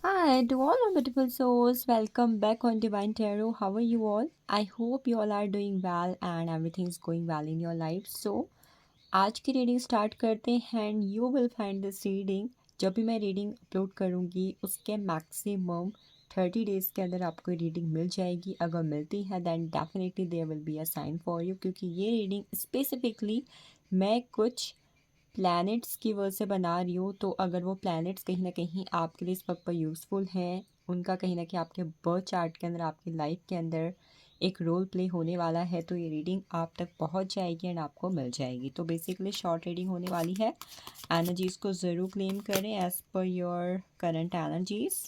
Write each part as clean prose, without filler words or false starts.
Hi to all our beautiful souls. Welcome back on Divine Tarot. How are you all? I hope you all are doing well and everything is going well in your life. So आज की reading start करते हैं and you will find this reading जब भी मैं reading upload करूँगी उसके maximum 30 days के अंदर आपको रीडिंग मिल जाएगी। अगर मिलती है then definitely there will be a sign for you, क्योंकि ये रीडिंग स्पेसिफिकली मैं कुछ प्लैनेट्स की वजह से बना रही हूँ। तो अगर वो प्लैनेट्स कहीं ना कहीं आपके लिए इस वक्त पर यूज़फुल हैं, उनका कहीं ना कहीं आपके बर्थ चार्ट के अंदर, आपकी लाइफ के अंदर एक रोल प्ले होने वाला है, तो ये रीडिंग आप तक पहुंच जाएगी एंड आपको मिल जाएगी। तो बेसिकली शॉर्ट रीडिंग होने वाली है। एनर्जीज़ को ज़रूर क्लेम करें as per your current energies.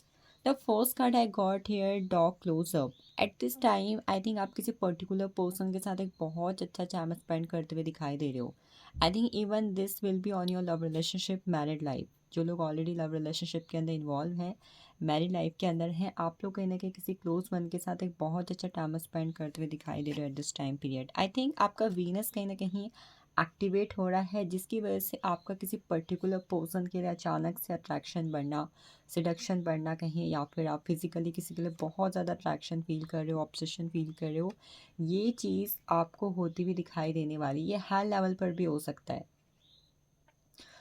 The first card I got here, dog close up. At this time I think आप किसी पर्टिकुलर पर्सन के साथ एक बहुत अच्छा टाइम स्पेंड करते हुए दिखाई दे रहे हो। I think even this will be on your love relationship, married life. जो लोग ऑलरेडी लव रिलेशनशिप के अंदर इन्वॉल्व हैं, मैरिड लाइफ के अंदर हैं, आप लोग कहीं ना कहीं किसी क्लोज वन के साथ एक बहुत अच्छा टाइम स्पेंड करते हुए दिखाई दे रहे हो eight this time period. I think आपका वीनस कहीं ना कहीं एक्टिवेट हो रहा है, जिसकी वजह से आपका किसी पर्टिकुलर पर्सन के लिए अचानक से अट्रैक्शन बढ़ना, सिडक्शन बढ़ना कहीं, या फिर आप फिजिकली किसी के लिए बहुत ज़्यादा अट्रैक्शन फील कर रहे हो, ऑब्सेशन फील कर रहे हो, ये चीज़ आपको होती हुई दिखाई देने वाली। ये हर लेवल पर भी हो सकता है।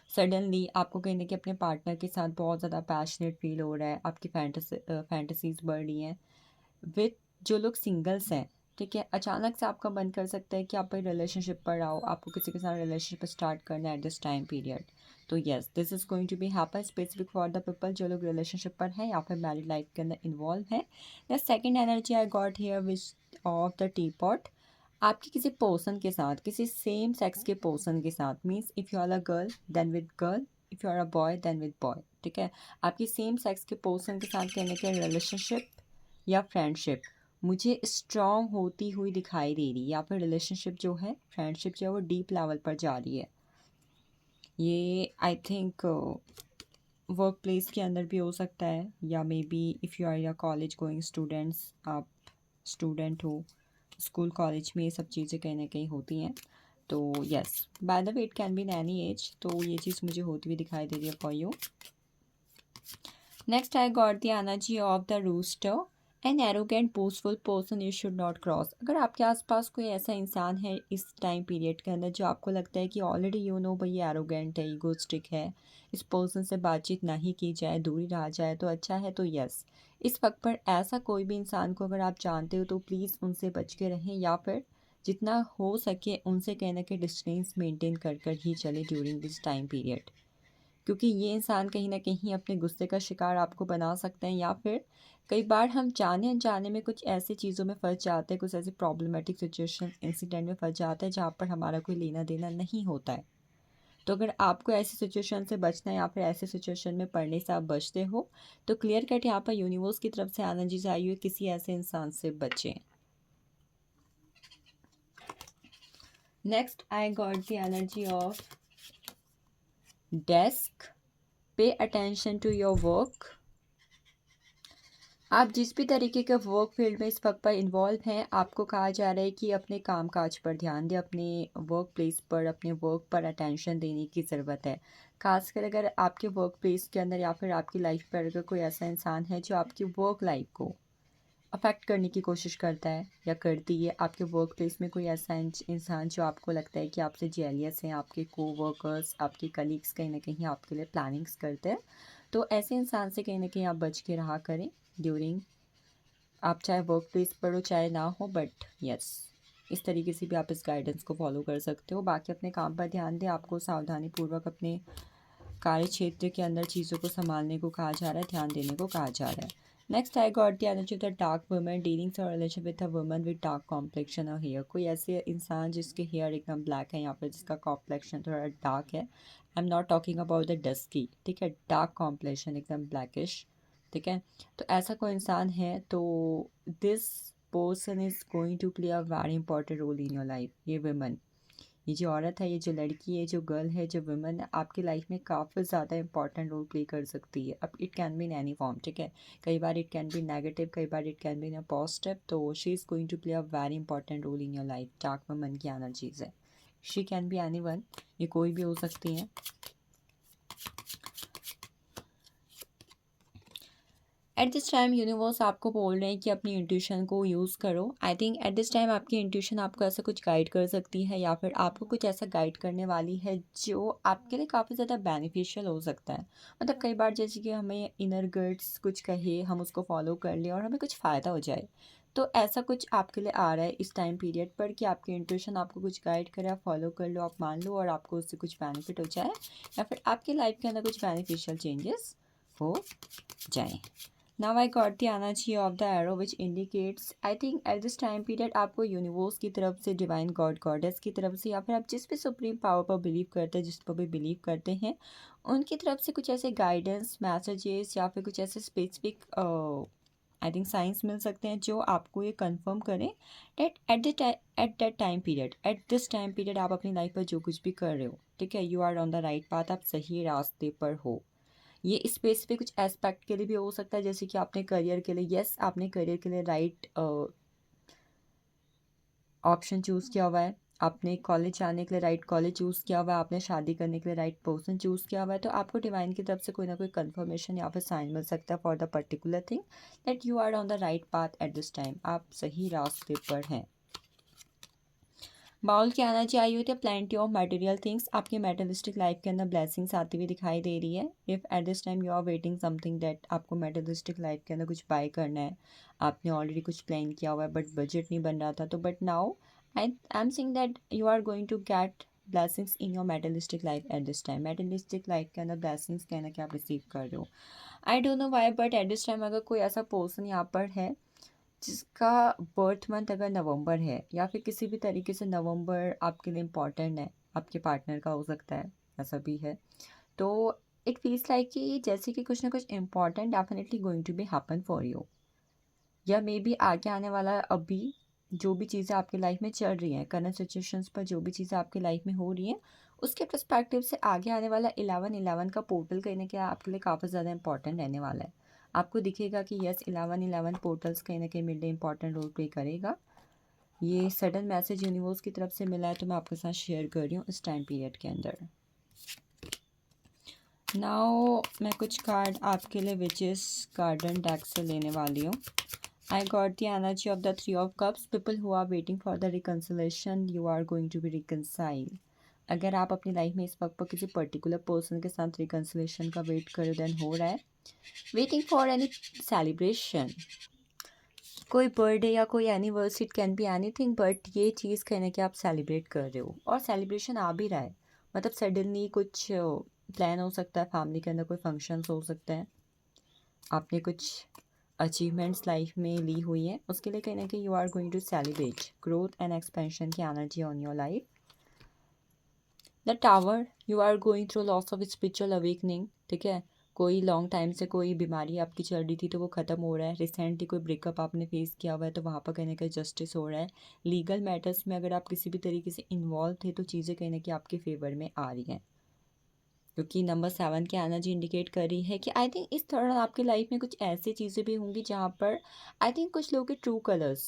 सडनली आपको कहीं ना कहीं अपने पार्टनर के साथ बहुत ज़्यादा पैशनेट फील हो रहा है, आपकी फैंटेसीज बढ़ रही हैं विथ जो लोग सिंगल्स हैं। ठीक है, अचानक से आपका मन कर सकता है कि आप एक रिलेशनशिप पर आओ, आपको किसी के साथ रिलेशनशिप स्टार्ट करना है एट दिस टाइम पीरियड। तो yes, this is going to be happen specific for the people जो लोग रिलेशनशिप पर हैं या फिर मैरिड लाइफ के अंदर इन्वॉल्व हैं। The second energy I got here which of the T pot. आपकी किसी पर्सन के साथ, किसी सेम सेक्स के पर्सन के साथ, means if you are a girl then with girl, if you are a boy then with boy. ठीक है, आपकी सेम सेक्स के पर्सन के साथ कहने के रिलेशनशिप या फ्रेंडशिप मुझे स्ट्रॉन्ग होती हुई दिखाई दे रही है, या फिर रिलेशनशिप जो है, फ्रेंडशिप जो है वो डीप लेवल पर जा रही है। ये आई थिंक वर्क प्लेस के अंदर भी हो सकता है, या maybe if you are या कॉलेज गोइंग स्टूडेंट्स, आप स्टूडेंट हो, स्कूल कॉलेज में ये सब चीज़ें कहीं ना कहीं होती हैं। तो yes, by the way it can be in any as. तो ये चीज़ मुझे होती हुई दिखाई दे रही है for you. Next I got the energy of the rooster. An arrogant boastful person you should not cross. अगर आपके आसपास कोई ऐसा इंसान है इस टाइम पीरियड के अंदर जो आपको लगता है कि ऑलरेडी यू नो भाई ये एरोगेंट है, ईगोस्टिक है, इस पर्सन से बातचीत नहीं की जाए, दूरी रहा जाए तो अच्छा है, तो यस, इस वक्त पर ऐसा कोई भी इंसान को अगर आप जानते हो तो प्लीज़ उनसे बच के रहें, या फिर जितना हो सके उनसे कहने के डिस्टेंस मेंटेन कर कर ही चले ड्यूरिंग दिस टाइम पीरियड। क्योंकि ये इंसान कहीं न कहीं अपने गुस्से का शिकार आपको बना सकते हैं, या फिर कई बार हम जाने अनजाने में कुछ ऐसी चीज़ों में फँस जाते हैं, कुछ ऐसी प्रॉब्लमेटिक सिचुएशन, इंसिडेंट में फँस जाते हैं जहाँ पर हमारा कोई लेना-देना नहीं होता है। तो अगर आपको ऐसी सिचुएशन से बचना है या फिर ऐसे सिचुएशन में पड़ने से आप बचते हो, तो क्लियर कट यहाँ पर यूनिवर्स की तरफ से एनर्जीज़ आई हुई है, किसी ऐसे इंसान से बचें। Next I got the energy of desk. Pay attention to your work. आप जिस भी तरीके के वर्क फील्ड में इस वक्त पर इन्वॉल्व हैं, आपको कहा जा रहा है कि अपने काम काज पर ध्यान दें, अपने वर्क प्लेस पर, अपने वर्क पर अटेंशन देने की ज़रूरत है। खासकर अगर आपके वर्क प्लेस के अंदर या फिर आपकी लाइफ पर अगर कोई ऐसा इंसान है जो आपकी वर्क लाइफ को अफेक्ट करने की कोशिश करता है या करती है, आपके वर्क प्लेस में कोई ऐसा इंसान जो आपको लगता है कि आपसे जेलियस हैं, आपके कोवर्कर्स, आपके कलीग्स कहीं ना कहीं आपके लिए प्लानिंग्स करते हैं, तो ऐसे इंसान से कहीं ना कहीं आप बच के रहा करें ड्यूरिंग, आप चाहे वर्क प्लेस पर हो चाहे ना हो, बट यस, इस तरीके से भी आप इस गाइडेंस को फॉलो कर सकते हो। बाकी अपने काम पर ध्यान दें, आपको सावधानीपूर्वक अपने कार्य क्षेत्र के अंदर चीज़ों को संभालने को कहा जा रहा है, ध्यान देने को कहा जा रहा है। Next I got the energy of the dark woman, dealings और relation with a woman with dark complexion और हेयर। कोई ऐसे इंसान जिसके हेयर एकदम ब्लैक है या फिर जिसका कॉम्प्लेक्शन थोड़ा डार्क है। I am not talking about the dusky, ठीक है, डार्क कॉम्प्लेक्शन एकदम ब्लैकिश। ठीक है, तो ऐसा कोई इंसान है तो this person is going to play a very important role in your life. ये वुमन, ये जो औरत है, ये जो लड़की है, जो गर्ल है, जो वुमन है, आपकी लाइफ में काफ़ी ज़्यादा इंपॉर्टेंट रोल प्ले कर सकती है। अब it can be in any form, ठीक है, कई बार इट कैन बी नेगेटिव, कई बार it can be in a positive. तो she is going to play a very important role in your life. Dark woman की एनर्जीज है, she can be any one, ये कोई भी हो सकती हैं। एट दिस टाइम यूनिवर्स आपको बोल रहे हैं कि अपनी इंट्यूशन को यूज़ करो। I think eight this time आपकी इंट्यूशन आपको ऐसा कुछ गाइड कर सकती है, या फिर आपको कुछ ऐसा गाइड करने वाली है जो आपके लिए काफ़ी ज़्यादा बेनिफिशियल हो सकता है। मतलब कई बार जैसे कि हमें इनर गर्ड्स कुछ कहे, हम उसको फॉलो कर लें और हमें कुछ फ़ायदा हो जाए। तो ऐसा कुछ आपके लिए आ रहा है इस टाइम पीरियड पर कि आपकी इंट्यूशन आपको कुछ गाइड करे, आप फॉलो कर लो, आप मान लो और आपको उससे कुछ बेनिफिट हो जाए, या फिर आपकी लाइफ के अंदर कुछ बेनिफिशियल चेंजेस हो जाए। Now I got the energy of the arrow which indicates I think at this time period आपको यूनिवर्स की तरफ से, डिवाइन गॉड गॉडेस की तरफ से, या फिर आप जिस भी सुप्रीम पावर पर बिलीव करते हैं, जिस पर भी बिलीव करते हैं, उनकी तरफ से कुछ ऐसे गाइडेंस मैसेजेस या फिर कुछ ऐसे स्पेसिफिक आई थिंक साइंस मिल सकते हैं जो आपको ये कंफर्म करें that at that time period, at this time period आप अपनी लाइफ पर जो कुछ भी कर रहे हो, ठीक है, you are on the right path, आप सही रास्ते पर हो। ये स्पेसिफिक कुछ एस्पेक्ट के लिए भी हो सकता है, जैसे कि आपने करियर के लिए, यस आपने करियर के लिए राइट ऑप्शन चूज़ किया हुआ है, आपने कॉलेज जाने के लिए राइट कॉलेज चूज़ किया हुआ है, आपने शादी करने के लिए राइट पर्सन चूज़ किया हुआ है, तो आपको डिवाइन की तरफ से कोई ना कोई कंफर्मेशन या फिर साइन मिल सकता है for the particular thing that you are on the right path at this time, आप सही रास्ते पर हैं। बाउल की एनर्जी आई हुई थी प्लेंटी ऑफ मटेरियल थिंग्स, आपके मेटलिस्टिक लाइफ के अंदर ब्लेसिंग्स आती हुई दिखाई दे रही है। If at this time you are waiting something that आपको मेटलिस्टिक लाइफ के अंदर कुछ बाय करना है, आपने ऑलरेडी कुछ प्लान किया हुआ है बट बजट नहीं बन रहा था, तो but now I am seeing that you are going to get blessings in your materialistic life at this time. Materialistic life के अंदर ब्लेसिंग्स कहना कि आप रिसीव कर रहे हो। I don't know why but at this time अगर कोई ऐसा पर्सन यहाँ पर है जिसका बर्थ मंथ अगर नवंबर है, या फिर किसी भी तरीके से नवंबर आपके लिए इम्पॉर्टेंट है, आपके पार्टनर का हो सकता है, ऐसा भी है, तो इट फील्स लाइक कि जैसे कि कुछ ना कुछ important definitely going to be happen for you, या मे बी आगे आने वाला अभी जो भी चीज़ें आपकी लाइफ में चल रही हैं, करंट सिचुएशंस पर जो भी चीज़ें आपकी लाइफ में हो रही हैं, उसके पर्सपेक्टिव से आगे आने वाला 11-11 का पोर्टल कहीं ना कहीं आपके लिए काफ़ी ज़्यादा इंपॉर्टेंट रहने वाला है। आपको दिखेगा कि यस 11-11 पोर्टल्स कहीं ना कहीं मेरे लिए इंपॉर्टेंट रोल प्ले करेगा। ये सडन मैसेज यूनिवर्स की तरफ से मिला है, तो मैं आपके साथ शेयर कर रही हूँ इस टाइम पीरियड के अंदर। नाउ मैं कुछ कार्ड आपके लिए विचेस गार्डन डेक से लेने वाली हूँ। I got the energy of the Three of Cups. People who are waiting for the reconciliation, you are going to be reconciled. अगर आप अपनी लाइफ में इस वक्त पर किसी पर्टिकुलर पर्सन के साथ रिकन्सिलेशन का वेट करो, देन हो रहा है वेटिंग फॉर एनी सेलिब्रेशन, कोई बर्थडे या कोई anniversary, it can be anything, but ये चीज़ कहने कि आप सेलिब्रेट कर रहे हो और सेलिब्रेशन आ भी रहा है। मतलब सडनली कुछ प्लान हो सकता है, फैमिली के अंदर कोई फंक्शंस हो सकता है, आपने कुछ अचीवमेंट्स लाइफ में ली हुई हैं, उसके लिए कहीं ना कहीं you are going to celebrate growth and expansion की energy on your life. The tower, you are going through loss of spiritual awakening, ठीक है, कोई लॉन्ग टाइम से कोई बीमारी आपकी चल रही थी तो वो ख़त्म हो रहा है, रिसेंटली कोई ब्रेकअप आपने फेस किया हुआ है तो वहाँ पर कहीं ना कहीं जस्टिस हो रहा है, लीगल मैटर्स में अगर आप किसी भी तरीके से इन्वॉल्व थे तो चीज़ें कहीं ना कहीं आपके फेवर में आ रही हैं, क्योंकि नंबर 7 की एनर्जी इंडिकेट कर रही है कि आई थिंक इस दौरान आपकी लाइफ में कुछ ऐसी चीज़ें भी होंगी जहाँ पर आई थिंक कुछ लोगों के ट्रू कलर्स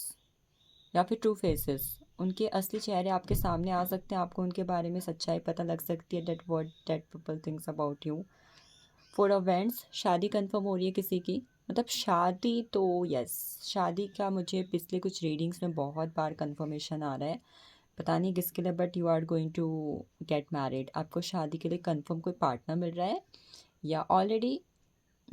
या फिर ट्रू फेसेस, उनके असली चेहरे आपके सामने आ सकते हैं, आपको उनके बारे में सच्चाई पता लग सकती है, that people thinks about you. For events, शादी कंफर्म हो रही है किसी की, मतलब शादी तो यस, शादी का मुझे पिछले कुछ रीडिंग्स में बहुत बार कंफर्मेशन आ रहा है, पता नहीं किसके लिए, but you are going to get married, आपको शादी के लिए कंफर्म कोई पार्टनर मिल रहा है, या ऑलरेडी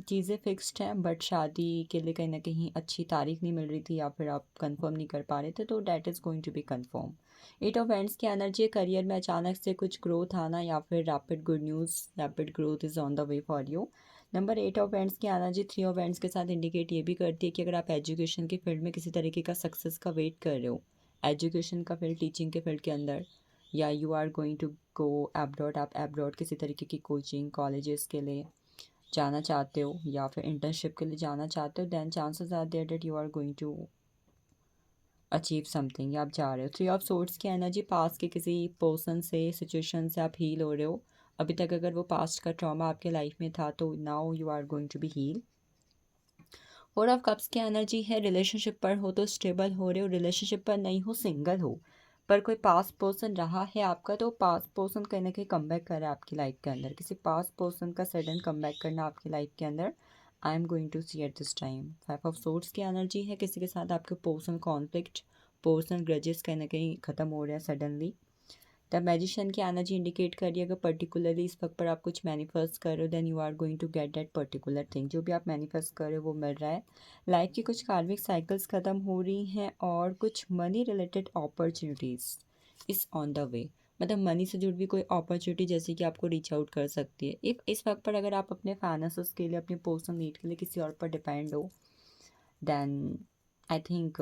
चीज़ें फिक्स्ड हैं बट शादी के लिए कहीं ना कहीं अच्छी तारीख नहीं मिल रही थी, या फिर आप कंफर्म नहीं कर पा रहे थे, तो that is going to be confirm. 8 of hands की एनर्जी, करियर में अचानक से कुछ ग्रोथ आना, या फिर rapid good news, rapid growth is on the way for you. Number 8 of hands की एनर्जी 3 ऑफ हैंड्स के साथ इंडिकेट ये भी करती है कि अगर आप एजुकेशन के फील्ड में किसी तरीके का सक्सेस का वेट कर रहे हो, एजुकेशन का फील्ड, टीचिंग के फील्ड के अंदर, या you are going to go abroad, आप एब्रॉड किसी तरीके की कोचिंग कॉलेजेस के लिए जाना चाहते हो, या फिर इंटर्नशिप के लिए जाना चाहते हो, then chances are there that you are going to achieve something, या आप जा रहे हो। 3 ऑफ सोर्ड्स की एनर्जी, पास के किसी पर्सन से, सिचुएशन से आप हील हो रहे हो, अभी तक अगर वो पास्ट का ट्रॉमा आपके लाइफ में था तो now you are going to be heal. 4 of cups की एनर्जी है, रिलेशनशिप पर हो तो स्टेबल हो रहे हो, रिलेशनशिप पर नहीं हो, सिंगल हो, पर कोई पास पर्सन रहा है आपका, तो पास पर्सन कहीं ना कहीं कम बैक कर रहा है आपकी लाइफ के अंदर, किसी पास पर्सन का सडन कम बैक करना आपकी लाइफ के अंदर I am going to see at this time. 5 of swords की एनर्जी है, किसी के साथ आपके पर्सनल कॉन्फ्लिक्ट, पर्सनल ग्रजेस कहीं ना कहीं ख़त्म हो रहे हैं सडनली। द मैजिशियन की एनर्जी इंडिकेट करिए अगर पर्टिकुलरली इस वक्त पर आप कुछ मैनिफेस्ट कर रहे हो, then you are going to get that particular thing. जो भी आप मैनिफेस्ट कर रहे हो वो मिल रहा है। लाइफ की कुछ कार्मिक साइकिल्स ख़त्म हो रही हैं और कुछ money related opportunities is on the वे। मतलब मनी से जुड़ी हुई कोई अपॉर्चुनिटी जैसे कि आपको रीच आउट कर सकती है। इफ़ इस वक्त पर अगर आप अपने फाइनेंसेस के लिए, अपनी पर्सनल नीड के लिए किसी और पर डिपेंड हो, देन आई थिंक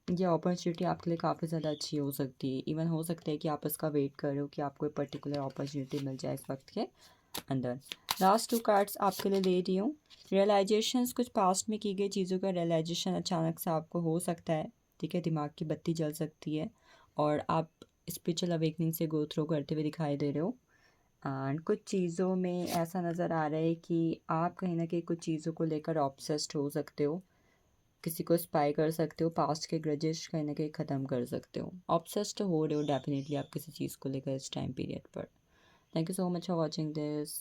ये अपॉर्चुनिटी आपके लिए काफ़ी ज़्यादा अच्छी हो सकती है। इवन हो सकता है कि आप इसका वेट कर रहे हो कि आपको एक पर्टिकुलर अपॉर्चुनिटी मिल जाए इस वक्त के अंदर। लास्ट 2 कार्ड्स आपके लिए दे रही हूँ। रियलाइजेशंस, कुछ पास्ट में की गई चीज़ों का रियलाइजेशन अचानक से आपको हो सकता है, ठीक है। दिमाग की बत्ती जल सकती है और आप स्पिरिचुअल अवेकनिंग से गो थ्रू करते हुए दिखाई दे रहे हो। एंड कुछ चीज़ों में ऐसा नज़र आ रहा है कि आप कहीं ना कहीं कुछ चीज़ों को लेकर ऑब्सेस्ड हो सकते हो, किसी को स्पाई कर सकते हो, पास्ट के ग्रजेस कहीं ना कहीं ख़त्म कर सकते हो। ऑब्सेस्ड हो रहे हो डेफिनेटली आप किसी चीज़ को लेकर इस टाइम पीरियड पर। Thank you so much for watching this.